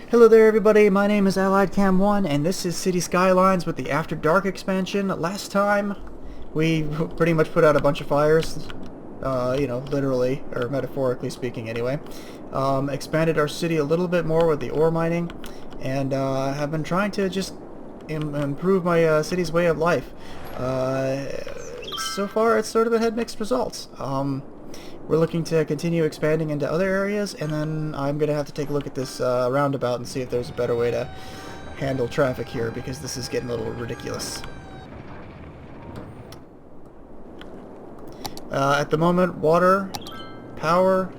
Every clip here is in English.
Hello there everybody, my name is Allied Cam 1 and this is City Skylines with the After Dark expansion. Last time we pretty much put out a bunch of fires, literally, or metaphorically speaking anyway. Expanded our city a little bit more with the ore mining and have been trying to just improve my city's way of life. So far it's sort of had mixed results. We're looking to continue expanding into other areas, and then I'm going to have to take a look at this roundabout and see if there's a better way to handle traffic here, because this is getting a little ridiculous. At the moment, water, power,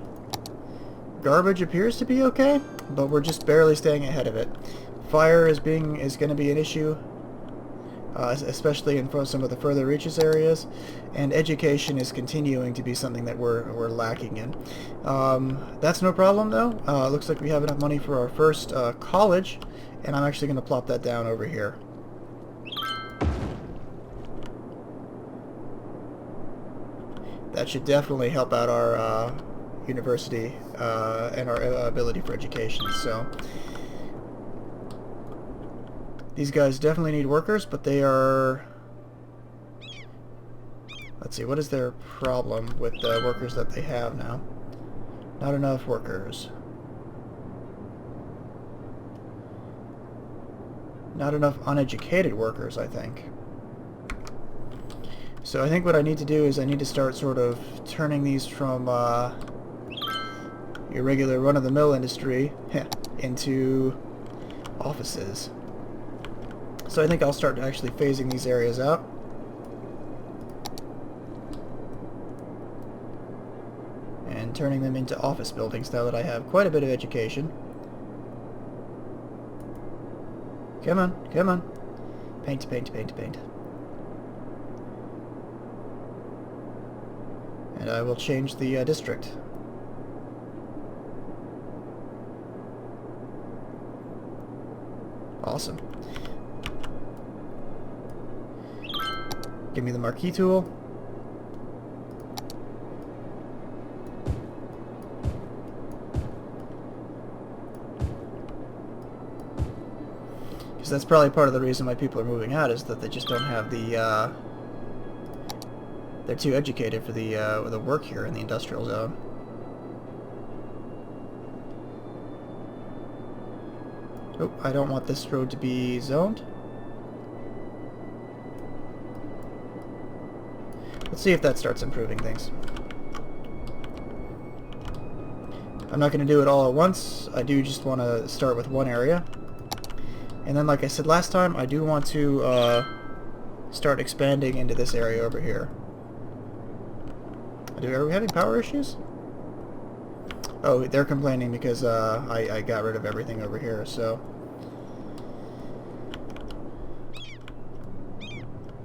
garbage appears to be okay, but we're just barely staying ahead of it. Fire is going to be an issue, especially in some of the further reaches areas, and education is continuing to be something that we're lacking in. That's no problem though. Looks like we have enough money for our first college, and I'm actually going to plop that down over here. That should definitely help out our university and our ability for education. So these guys definitely need workers, but they are... Let's see, what is their problem with the workers that they have now? Not enough workers. Not enough uneducated workers, I think. So I think what I need to do is I need to start sort of turning these from your regular run-of-the-mill industry into offices. So I think I'll start actually phasing these areas out. And turning them into office buildings now that I have quite a bit of education. Come on, come on. Paint, paint, paint, paint. And I will change the district. Awesome. Give me the marquee tool. Because that's probably part of the reason why people are moving out, is that they just don't have the, they're too educated for the work here in the industrial zone. Oh, I don't want this road to be zoned. Let's see if that starts improving things. I'm not going to do it all at once. I do just want to start with one area. And then, like I said last time, I do want to start expanding into this area over here. Are we having power issues? Oh, they're complaining because I got rid of everything over here, so...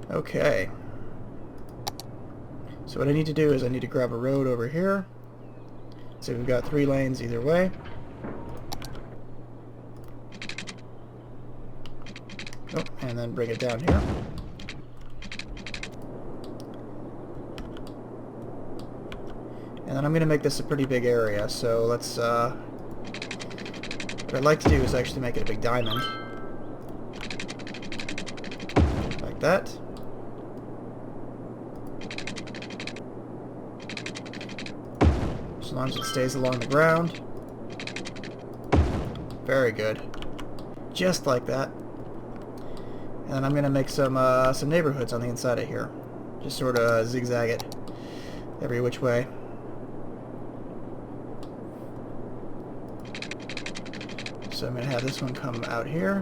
Okay. So what I need to do is I need to grab a road over here. So we've got 3 lanes either way. Oh, and then bring it down here. And then I'm going to make this a pretty big area, so let's, what I'd like to do is actually make it a big diamond. Like that. As long as it stays along the ground. Very good. Just like that. And then I'm going to make some neighborhoods on the inside of here. Just sort of zigzag it every which way. So I'm going to have this one come out here.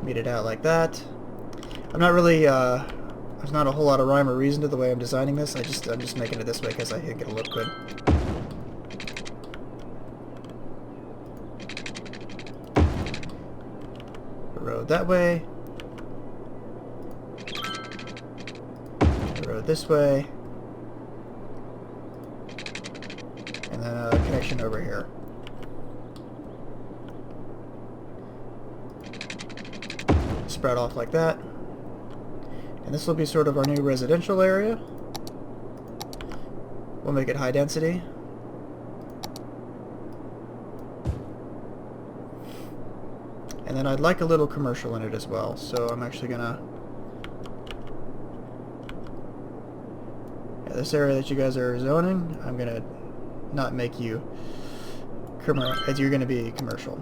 Meet it out like that. I'm not really, there's not a whole lot of rhyme or reason to the way I'm designing this. I'm just making it this way because I think it'll look good. A road that way. A road this way. And then a connection over here. Spread off like that. And this will be sort of our new residential area. We'll make it high density. And then I'd like a little commercial in it as well, so I'm actually gonna... Yeah, this area that you guys are zoning, I'm gonna not make you... as you're gonna be commercial.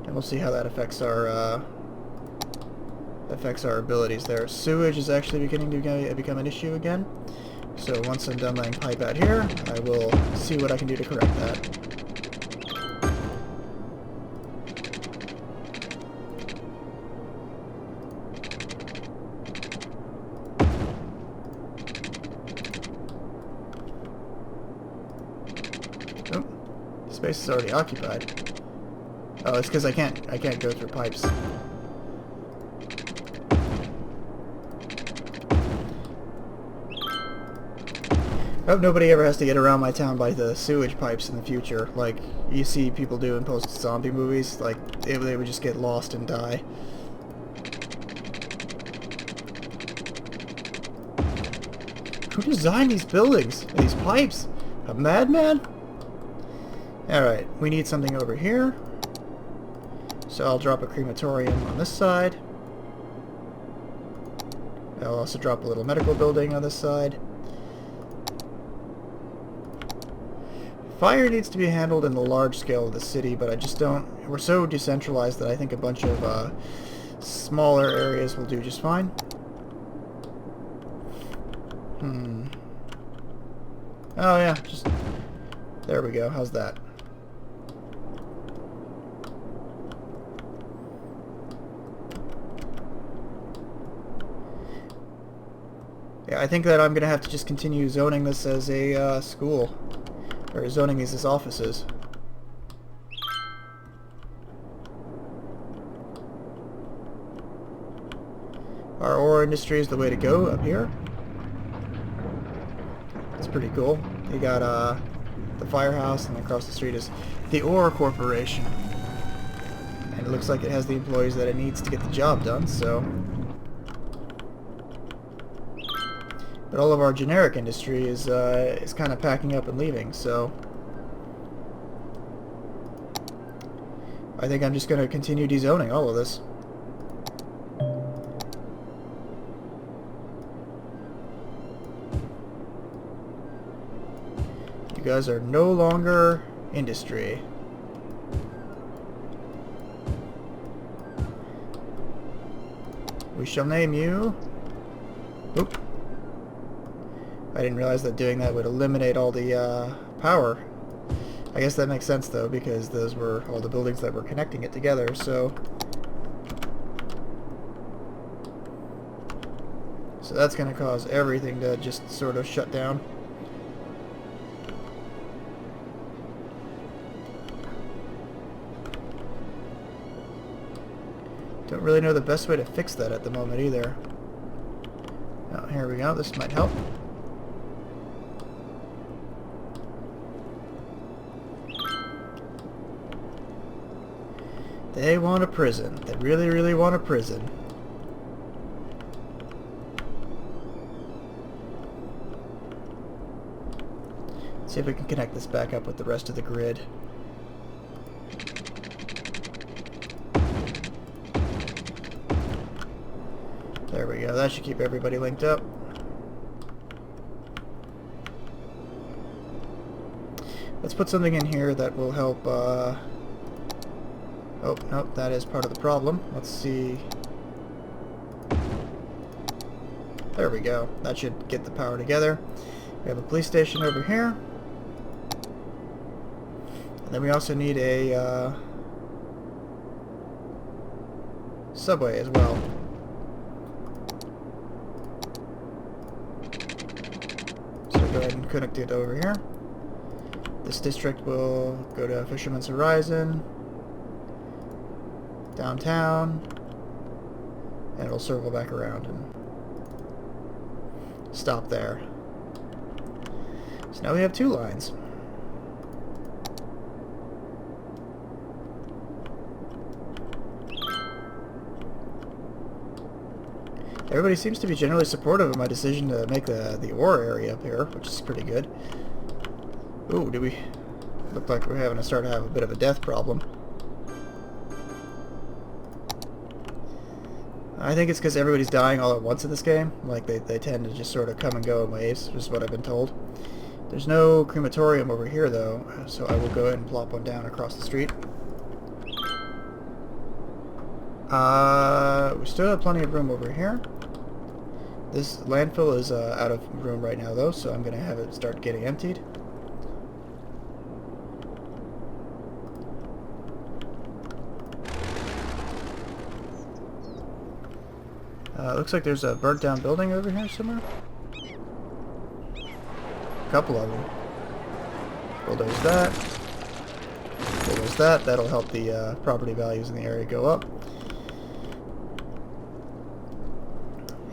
And we'll see how that affects our abilities there. Sewage is actually beginning to become an issue again. So once I'm done laying pipe out here, I will see what I can do to correct that. Oh, space is already occupied. Oh, it's because I can't go through pipes. I hope nobody ever has to get around my town by the sewage pipes in the future, like you see people do in post-zombie movies. Like, they would just get lost and die. Who designed these buildings? These pipes? A madman? Alright, we need something over here. So I'll drop a crematorium on this side. I'll also drop a little medical building on this side. Fire needs to be handled in the large scale of the city, but I just don't... We're so decentralized that I think a bunch of smaller areas will do just fine. Oh yeah, just... There we go, how's that? Yeah, I think that I'm gonna have to just continue zoning this as a school. Or zoning these as offices. Our ore industry is the way to go up here. It's pretty cool. You got the firehouse, and across the street is the Ore Corporation. And it looks like it has the employees that it needs to get the job done, so... But all of our generic industry is kind of packing up and leaving, so... I think I'm just going to continue dezoning all of this. You guys are no longer industry. We shall name you... Oop. I didn't realize that doing that would eliminate all the power. I guess that makes sense though, because those were all the buildings that were connecting it together, so... So that's going to cause everything to just sort of shut down. Don't really know the best way to fix that at the moment either. Oh, here we go, this might help. They want a prison. They really, really want a prison. Let's see if we can connect this back up with the rest of the grid. There we go. That should keep everybody linked up. Let's put something in here that will help... Oh, nope, that is part of the problem. Let's see. There we go. That should get the power together. We have a police station over here. And then we also need a subway as well. So go ahead and connect it over here. This district will go to Fisherman's Horizon. Downtown, and it'll circle back around and stop there. So now we have 2 lines. Everybody seems to be generally supportive of my decision to make the ore area up here, which is pretty good. Ooh, did we... Looked like we're having to start to have a bit of a death problem. I think it's because everybody's dying all at once in this game. Like, they tend to just sort of come and go in waves, which is what I've been told. There's no crematorium over here, though, so I will go ahead and plop one down across the street. We still have plenty of room over here. This landfill is out of room right now, though, so I'm going to have it start getting emptied. Looks like there's a burnt down building over here somewhere. A couple of them. Bulldoze that. Bulldoze that. That'll help the property values in the area go up.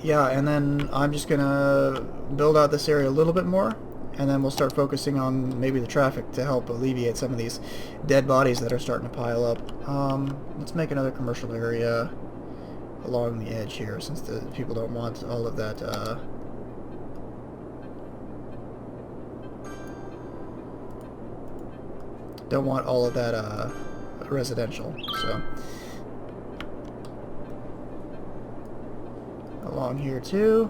Yeah, and then I'm just gonna build out this area a little bit more, and then we'll start focusing on maybe the traffic to help alleviate some of these dead bodies that are starting to pile up. Let's make another commercial area along the edge here, since the people don't want all of that residential. So along here too.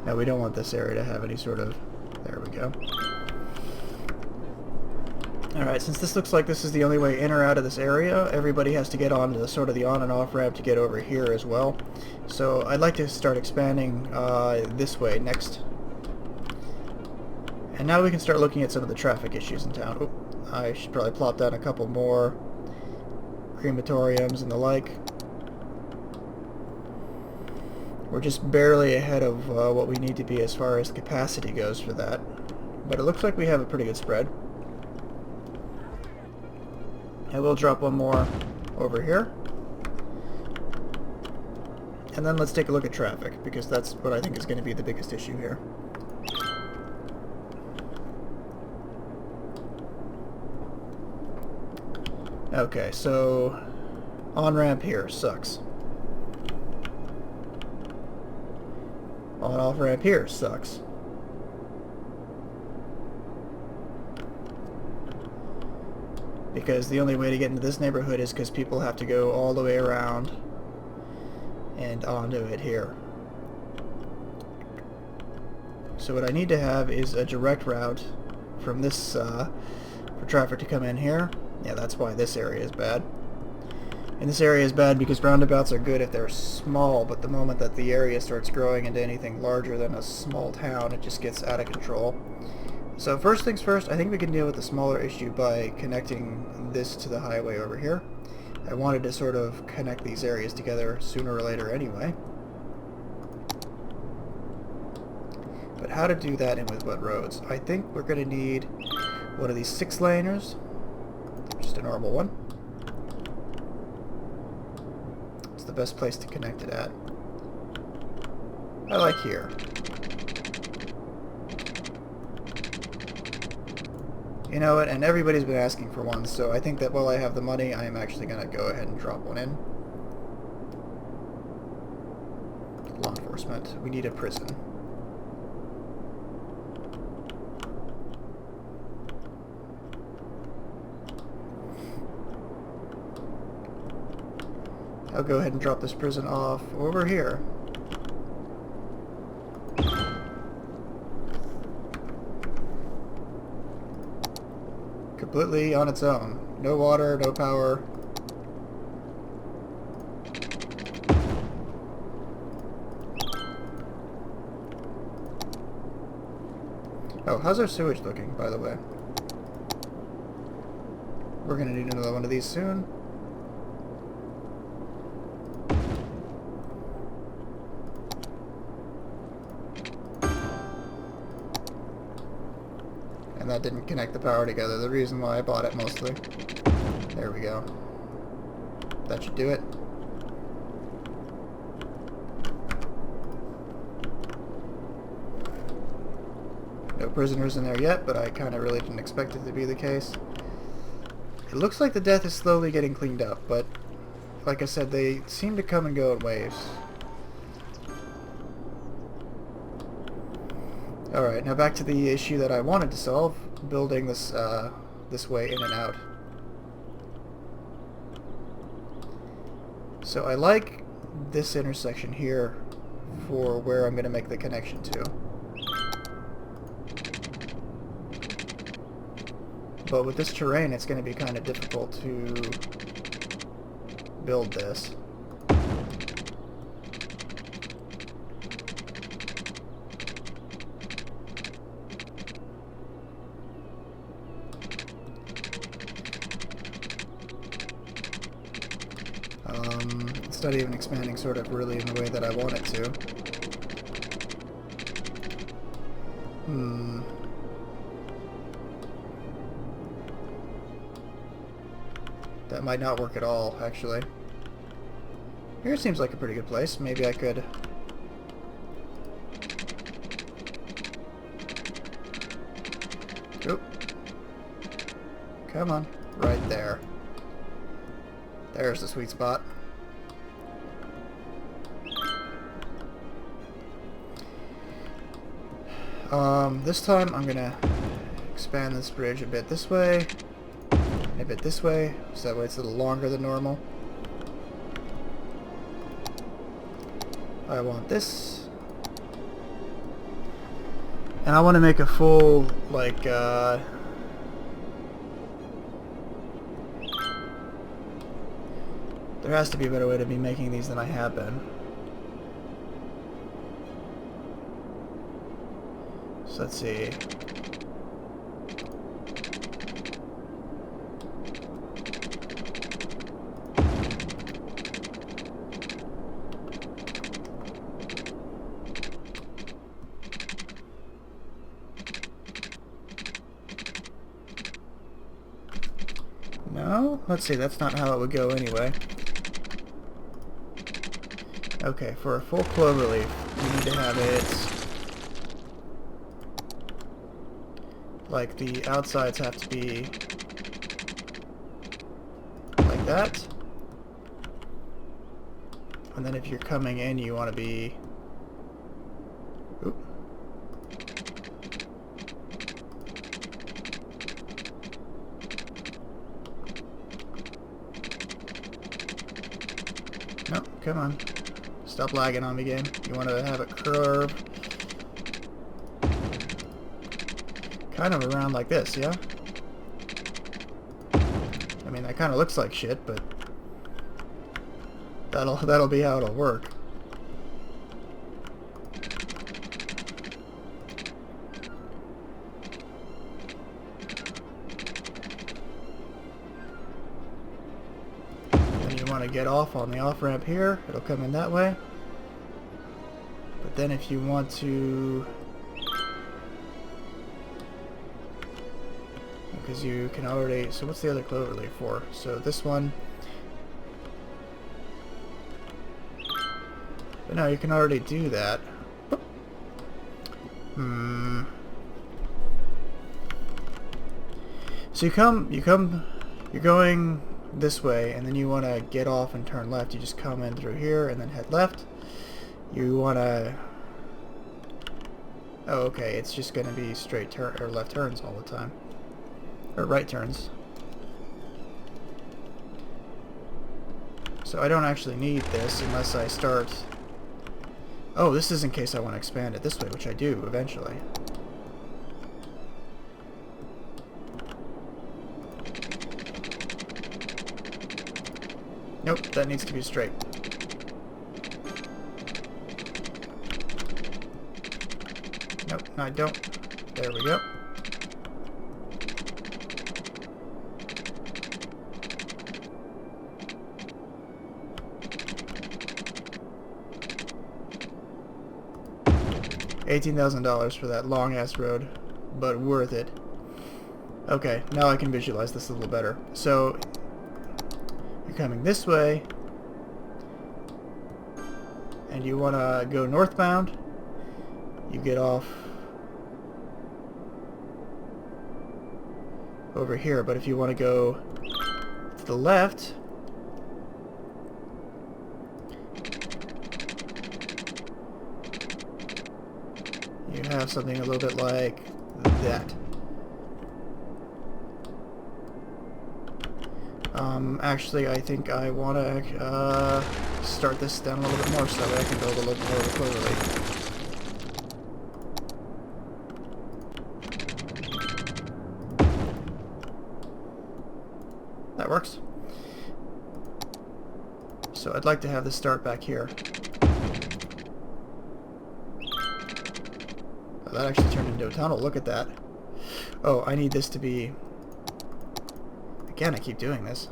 Now we don't want this area to have any sort of... There we go. Alright, since this looks like this is the only way in or out of this area, everybody has to get on to sort of the on and off ramp to get over here as well. So I'd like to start expanding this way next. And now we can start looking at some of the traffic issues in town. Oop, I should probably plop down a couple more crematoriums and the like. We're just barely ahead of what we need to be as far as capacity goes for that. But it looks like we have a pretty good spread. I will drop one more over here. And then let's take a look at traffic, because that's what I think is going to be the biggest issue here. Okay, so on-ramp here sucks. On-off ramp here sucks. Because the only way to get into this neighborhood is because people have to go all the way around and onto it here. So what I need to have is a direct route from this for traffic to come in here. Yeah, that's why this area is bad. And this area is bad because roundabouts are good if they're small, but the moment that the area starts growing into anything larger than a small town, it just gets out of control. So first things first, I think we can deal with the smaller issue by connecting this to the highway over here. I wanted to sort of connect these areas together sooner or later anyway. But how to do that and with what roads? I think we're going to need one of these 6-laners. Just a normal one. It's the best place to connect it at. I like here. You know what, and everybody's been asking for one, so I think that while I have the money, I am actually going to go ahead and drop one in. Law enforcement. We need a prison. I'll go ahead and drop this prison off over here. Completely on its own. No water, no power. Oh, how's our sewage looking, by the way? We're gonna need another one of these soon. And that didn't connect the power together, the reason why I bought it mostly. There we go. That should do it. No prisoners in there yet, but I kind of really didn't expect it to be the case. It looks like the death is slowly getting cleaned up, but like I said, they seem to come and go in waves. Alright, now back to the issue that I wanted to solve, building this, this way in and out. So I like this intersection here for where I'm going to make the connection to. But with this terrain, it's going to be kind of difficult to build this. It's not even expanding sort of really in the way that I want it to. That might not work at all, actually. Here seems like a pretty good place. Maybe I could... Oop. Come on. Right there. There's the sweet spot. This time I'm gonna expand this bridge a bit this way, a bit this way, so that way it's a little longer than normal. I want this. And I want to make a full, like, there has to be a better way to be making these than I have been. So let's see. No? Let's see, that's not how it would go anyway. Okay, for a full clover leaf, you need to have it... like, the outsides have to be... like that. And then if you're coming in, you want to be... Oop. No, come on. Stop lagging on me, game. You want to have it curve kind of around like this, yeah? I mean, that kind of looks like shit, but that'll be how it'll work. Want to get off on the off-ramp here, it'll come in that way. But then if you want to, because you can already, so what's the other clover leaf for? So this one, but no, you can already do that. So you're going this way, and then you want to get off and turn left. You just come in through here and then head left. You want to... oh, okay, it's just going to be straight turn or left turns all the time, or right turns. So I don't actually need this unless I start... oh, this is in case I want to expand it this way, which I do eventually. Nope, that needs to be straight. Nope, no, I don't. There we go. $18,000 for that long-ass road, but worth it. Okay, now I can visualize this a little better. So... you're coming this way, and you want to go northbound. You get off over here, but if you want to go to the left, you have something a little bit like that. Actually, I think I want to start this down a little bit more so that I can build a little more clearly. That works. So I'd like to have this start back here. Oh, that actually turned into a tunnel. Look at that. Oh, I need this to be... Again, I keep doing this.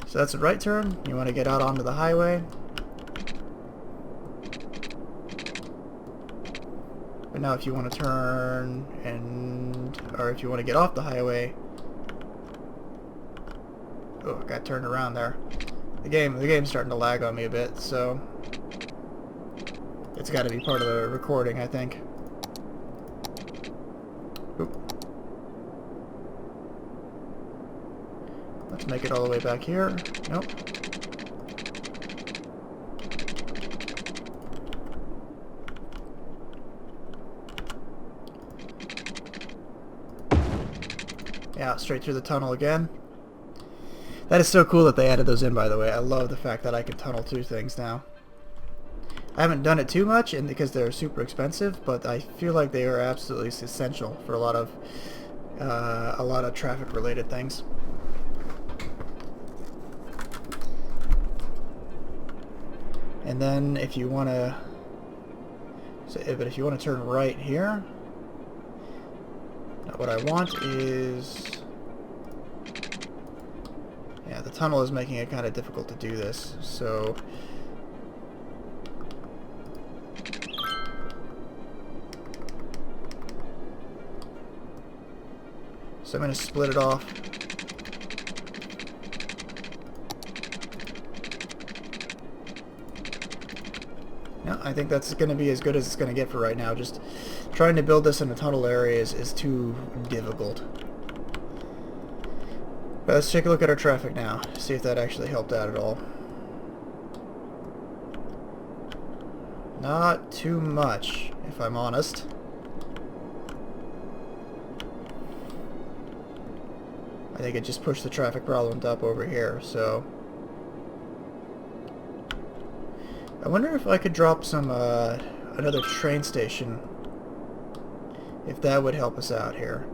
So that's a right turn. You want to get out onto the highway. But now if you want to turn or if you want to get off the highway... Oh, I got turned around there. The game's starting to lag on me a bit, so... It's got to be part of the recording, I think. Oop. Let's make it all the way back here. Nope. Yeah, straight through the tunnel again. That is so cool that they added those in, by the way. I love the fact that I can tunnel through things now. I haven't done it too much, and because they're super expensive, but I feel like they are absolutely essential for a lot of traffic-related things. And then if you want to, but if you want to turn right here, what I want is, yeah, the tunnel is making it kind of difficult to do this, so. So I'm going to split it off. Yeah, I think that's going to be as good as it's going to get for right now. Just trying to build this in a tunnel area is too difficult. But let's take a look at our traffic now, see if that actually helped out at all. Not too much, if I'm honest. I think it just pushed the traffic problem up over here, so... I wonder if I could drop some, another train station, if that would help us out here.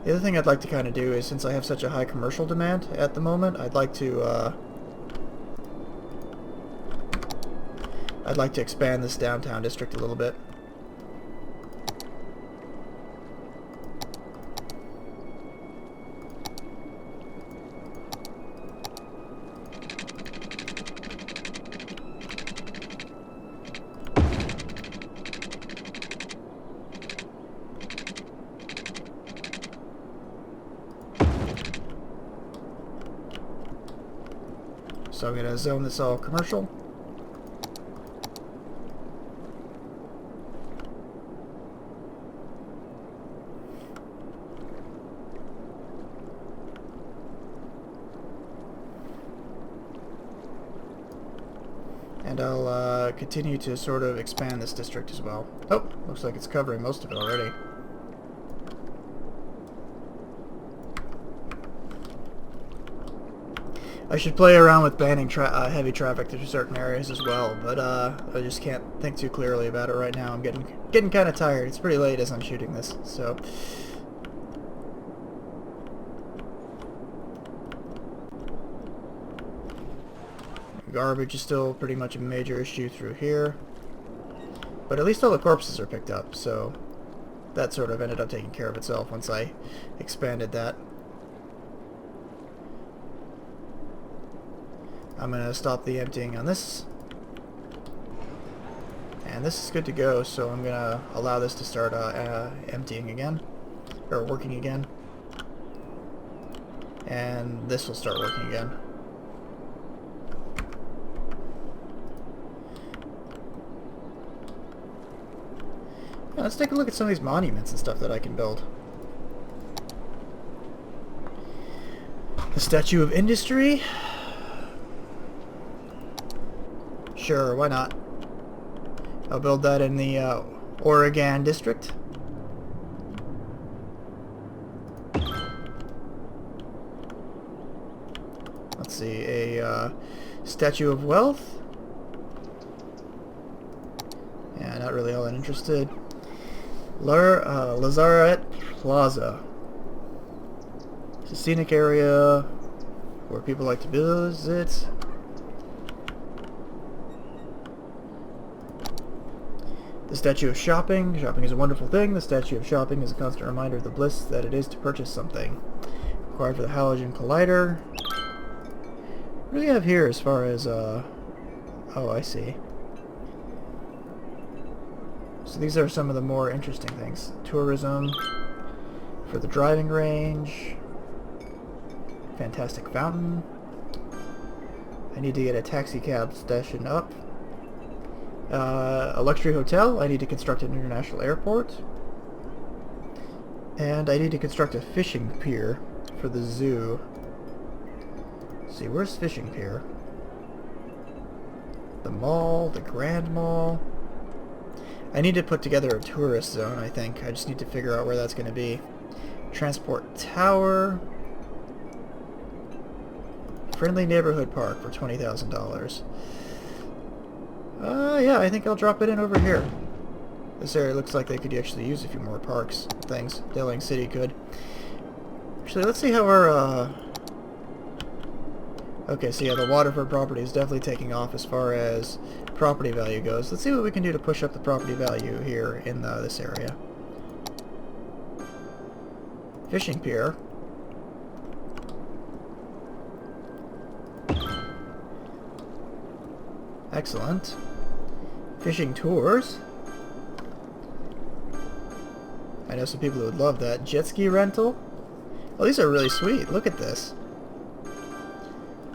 The other thing I'd like to kind of do is, since I have such a high commercial demand at the moment, I'd like to expand this downtown district a little bit. So I'm going to zone this all commercial. And I'll continue to sort of expand this district as well. Oh, looks like it's covering most of it already. I should play around with banning heavy traffic through certain areas as well, but I just can't think too clearly about it right now. I'm getting kind of tired. It's pretty late as I'm shooting this, so. Garbage is still pretty much a major issue through here, but at least all the corpses are picked up, so that sort of ended up taking care of itself once I expanded that. I'm going to stop the emptying on this. And this is good to go, so I'm going to allow this to start emptying again, or working again. And this will start working again. Yeah, let's take a look at some of these monuments and stuff that I can build. The Statue of Industry? Sure, why not? I'll build that in the Oregon district. Let's see, a Statue of Wealth. Yeah, not really all that interested. Lazaret Plaza. It's a scenic area where people like to visit. The Statue of Shopping. Shopping is a wonderful thing. The Statue of Shopping is a constant reminder of the bliss that it is to purchase something. Required for the Halogen Collider. What do we have here as far as, oh, I see. So these are some of the more interesting things. Tourism for the driving range. Fantastic fountain. I need to get a taxi cab station up. A luxury hotel. I need to construct an international airport. And I need to construct a fishing pier for the zoo. Let's see, where's fishing pier? The mall, the Grand Mall. I need to put together a tourist zone, I think. I just need to figure out where that's going to be. Transport tower. Friendly neighborhood park for $20,000. Yeah, I think I'll drop it in over here. This area looks like they could actually use a few more parks, things. Deling City could. Actually, let's see how our, okay, so yeah, the Waterford property is definitely taking off as far as property value goes. Let's see what we can do to push up the property value here in this area. Fishing pier. Excellent. Fishing tours. I know some people who would love that. Jet ski rental. Oh, these are really sweet. Look at this.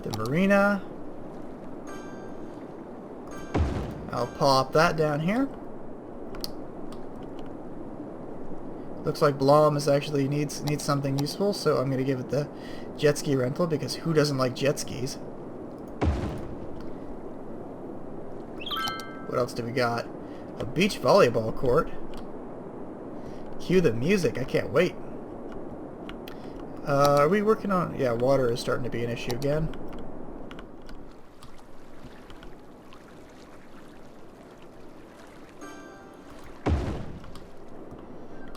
The marina. I'll pop that down here. Looks like Blom is actually needs something useful, so I'm going to give it the jet ski rental because who doesn't like jet skis? What else do we got? A beach volleyball court. Cue the music. I can't wait. Are we working on... Yeah, water is starting to be an issue again.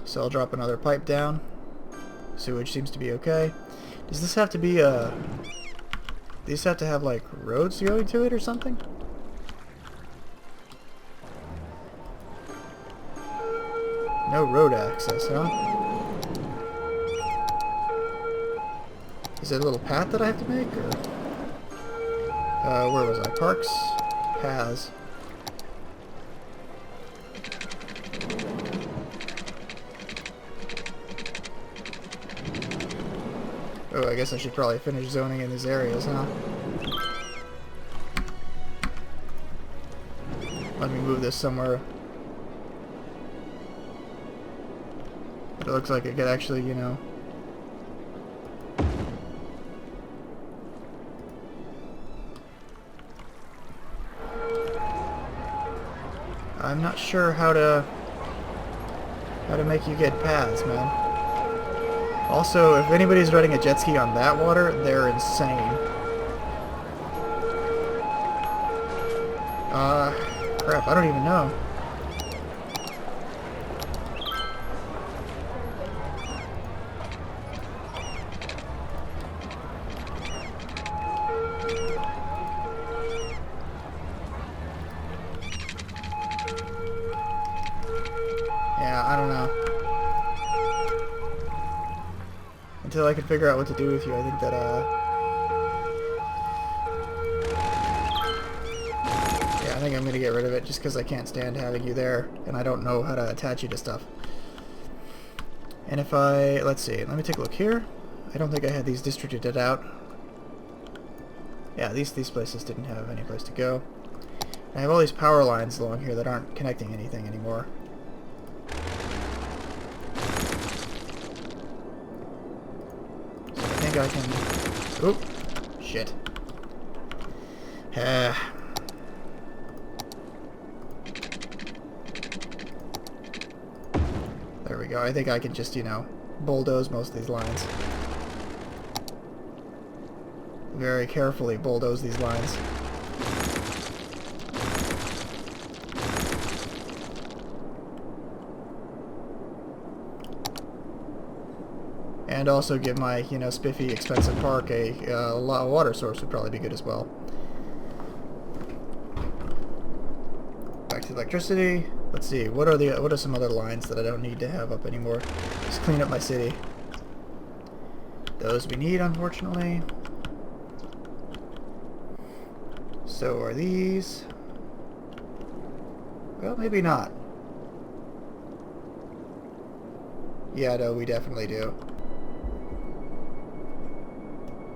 So I'll drop another pipe down. Sewage seems to be okay. Does this have to be these have to have like roads going to it or something? No road access, huh? Is it a little path that I have to make, or where was I? Parks, paths. Oh, I guess I should probably finish zoning in these areas, huh? Let me move this somewhere. It looks like it could actually, you know... I'm not sure how to make you get paths, man. Also, if anybody's riding a jet ski on that water, they're insane. Crap, I don't even know. Yeah, I don't know. Until I can figure out what to do with you, I think that, yeah, I think I'm gonna get rid of it just because I can't stand having you there, and I don't know how to attach you to stuff. And if I, let's see, let me take a look here. I don't think I had these distributed out. Yeah, these places didn't have any place to go. I have all these power lines along here that aren't connecting anything anymore. I think I can Oop. Shit. There we go. I think I can just, you know, bulldoze most of these lines. Very carefully bulldoze these lines. And also give my, you know, spiffy, expensive park a water source would probably be good as well. Back to electricity. Let's see, what are some other lines that I don't need to have up anymore? Just clean up my city. Those we need, unfortunately. So are these. Well, maybe not. Yeah, no, we definitely do.